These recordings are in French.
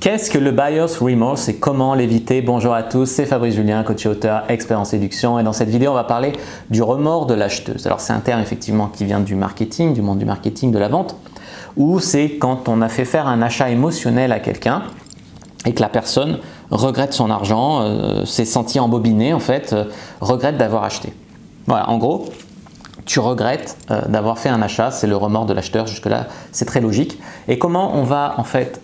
Qu'est-ce que le buyer's remorse et comment l'éviter? Bonjour à tous, c'est Fabrice Julien, coach et auteur, expert en séduction, et dans cette vidéo on va parler du remords de l'acheteuse. Alors c'est un terme effectivement qui vient du marketing, du monde du marketing, de la vente, où c'est quand on a fait faire un achat émotionnel à quelqu'un et que la personne regrette son argent, s'est sentie embobinée en fait, regrette d'avoir acheté. Voilà, en gros, tu regrettes d'avoir fait un achat, c'est le remords de l'acheteur, jusque-là c'est très logique. Et comment on va en fait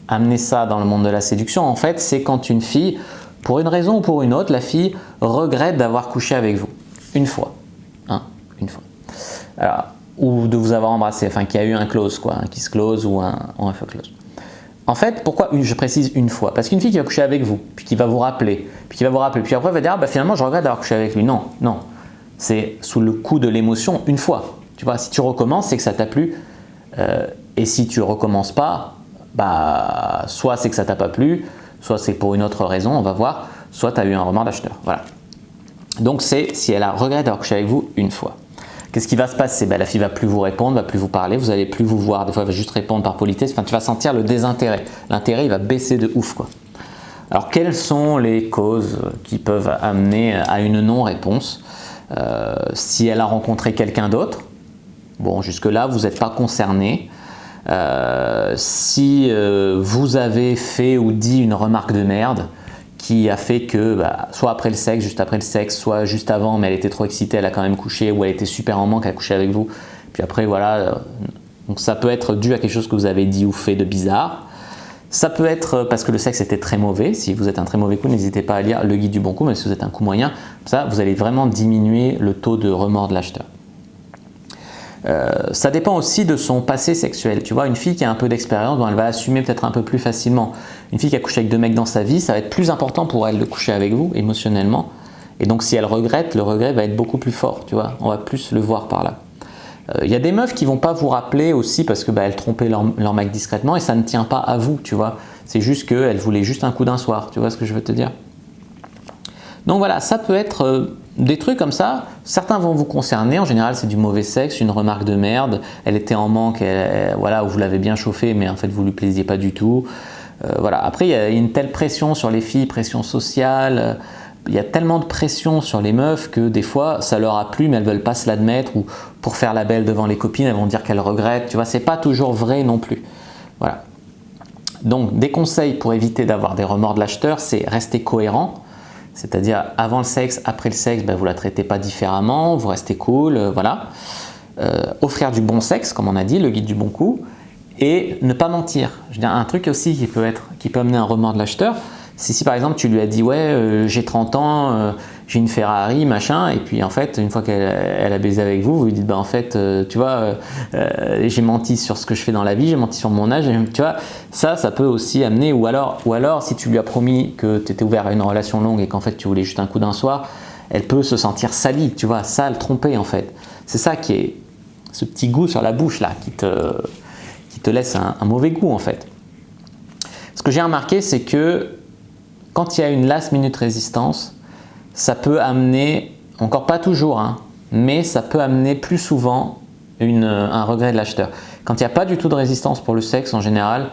amener ça dans le monde de la séduction? En fait, c'est quand une fille, pour une raison ou pour une autre, la fille regrette d'avoir couché avec vous une fois, une fois. Alors, ou de vous avoir embrassé, enfin qu'il y a eu un close, quoi, un kiss close ou un fuck close. En fait, pourquoi je précise une fois? Parce qu'une fille qui va coucher avec vous, puis qui va vous rappeler, puis après elle va dire bah, finalement je regrette d'avoir couché avec lui. Non, non, c'est sous le coup de l'émotion une fois. Tu vois, si tu recommences, c'est que ça t'a plu, et si tu recommences pas, bah, soit c'est que ça t'a pas plu, soit c'est pour une autre raison, on va voir, soit tu as eu un remords d'acheteur. Voilà. Donc c'est si elle a regretté d'avoir couché avec vous une fois. Qu'est-ce qui va se passer? La fille va plus vous répondre, va plus vous parler, vous allez plus vous voir, des fois elle va juste répondre par politesse, enfin tu vas sentir le désintérêt. L'intérêt il va baisser de ouf, quoi. Alors quelles sont les causes qui peuvent amener à une non-réponse? Si elle a rencontré quelqu'un d'autre, bon jusque là vous n'êtes pas concerné. Si vous avez fait ou dit une remarque de merde qui a fait que soit après le sexe, juste après le sexe, soit juste avant mais elle était trop excitée, elle a quand même couché, ou elle était super en manque, elle a couché avec vous, puis après voilà, donc ça peut être dû à quelque chose que vous avez dit ou fait de bizarre. Ça peut être parce que le sexe était très mauvais. Si vous êtes un très mauvais coup, n'hésitez pas à lire le guide du bon coup, mais si vous êtes un coup moyen, ça vous allez vraiment diminuer le taux de remords de l'acheteur. Ça dépend aussi de son passé sexuel. Tu vois, une fille qui a un peu d'expérience, elle va assumer peut-être un peu plus facilement. Une fille qui a couché avec 2 mecs dans sa vie, ça va être plus important pour elle de coucher avec vous émotionnellement. Et donc si elle regrette, le regret va être beaucoup plus fort. Tu vois, on va plus le voir par là. Il y a des meufs qui vont pas vous rappeler aussi parce que elles trompaient leur mec discrètement et ça ne tient pas à vous. Tu vois, c'est juste qu'elles voulaient juste un coup d'un soir. Tu vois ce que je veux te dire? Donc voilà, ça peut être des trucs comme ça. Certains vont vous concerner. En général, c'est du mauvais sexe, une remarque de merde. Elle était en manque, voilà, ou vous l'avez bien chauffée, mais en fait, vous lui plaisiez pas du tout. Voilà. Après, il y a une telle pression sur les filles, pression sociale. Il y a tellement de pression sur les meufs que des fois, ça leur a plu, mais elles veulent pas se l'admettre. Ou pour faire la belle devant les copines, elles vont dire qu'elles regrettent. Tu vois, c'est pas toujours vrai non plus. Voilà. Donc, des conseils pour éviter d'avoir des remords de l'acheteur, c'est rester cohérent. C'est-à-dire avant le sexe, après le sexe, vous ne la traitez pas différemment, vous restez cool, voilà. Offrir du bon sexe, comme on a dit, le guide du bon coup, et ne pas mentir. Je veux dire, un truc aussi qui peut amener un remords de l'acheteur, c'est si par exemple tu lui as dit ouais j'ai 30 ans, j'ai une Ferrari, machin, et puis en fait une fois qu'elle a baisé avec vous, vous lui dites en fait tu vois j'ai menti sur ce que je fais dans la vie, j'ai menti sur mon âge, tu vois, ça peut aussi amener, ou alors si tu lui as promis que tu étais ouvert à une relation longue et qu'en fait tu voulais juste un coup d'un soir, elle peut se sentir salie, tu vois, sale, trompée en fait. C'est ça qui est ce petit goût sur la bouche là qui te laisse un mauvais goût en fait. Ce que j'ai remarqué, c'est que quand il y a une last minute résistance, ça peut amener, encore pas toujours, mais ça peut amener plus souvent un regret de l'acheteur. Quand il n'y a pas du tout de résistance pour le sexe, en général,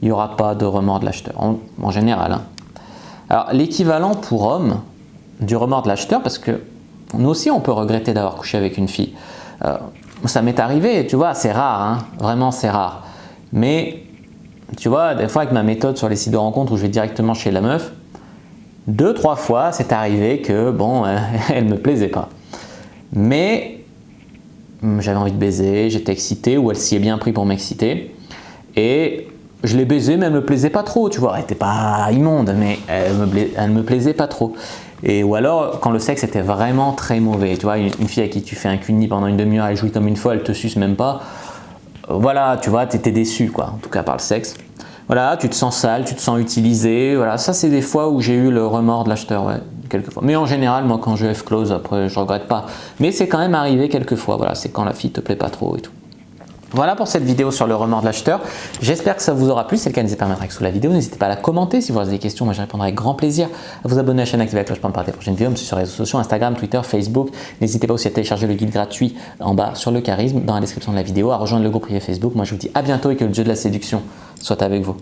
il n'y aura pas de remords de l'acheteur, en général. Alors l'équivalent pour homme du remords de l'acheteur, parce que nous aussi on peut regretter d'avoir couché avec une fille. Ça m'est arrivé, tu vois, c'est rare, vraiment c'est rare. Mais tu vois, des fois avec ma méthode sur les sites de rencontres où je vais directement chez la meuf, 2-3 fois c'est arrivé que bon, elle me plaisait pas. Mais j'avais envie de baiser, j'étais excité, ou elle s'y est bien pris pour m'exciter. Et je l'ai baisée, mais elle me plaisait pas trop, tu vois. Elle était pas immonde, mais elle me plaisait pas trop. Et ou alors quand le sexe était vraiment très mauvais, tu vois, une fille à qui tu fais un cuni pendant une demi-heure, elle jouit comme une folle, elle te suce même pas. Voilà, tu vois, tu étais déçu, quoi, en tout cas par le sexe. Voilà, tu te sens sale, tu te sens utilisé. Voilà, ça c'est des fois où j'ai eu le remords de l'acheteur, ouais, quelques fois. Mais en général, moi quand je F-close, après je regrette pas. Mais c'est quand même arrivé quelques fois, voilà, c'est quand la fille te plaît pas trop et tout. Voilà pour cette vidéo sur le remords de l'acheteur. J'espère que ça vous aura plu. Si c'est le cas, n'hésitez pas à mettre un like sous la vidéo. N'hésitez pas à la commenter. Si vous avez des questions, moi je répondrai avec grand plaisir. À vous abonner à la chaîne, activer la cloche pour ne pas rater les prochaines vidéos. Même sur les réseaux sociaux, Instagram, Twitter, Facebook. N'hésitez pas aussi à télécharger le guide gratuit en bas sur le charisme dans la description de la vidéo, à rejoindre le groupe privé Facebook. Moi je vous dis à bientôt et que le jeu de la séduction soit avec vous.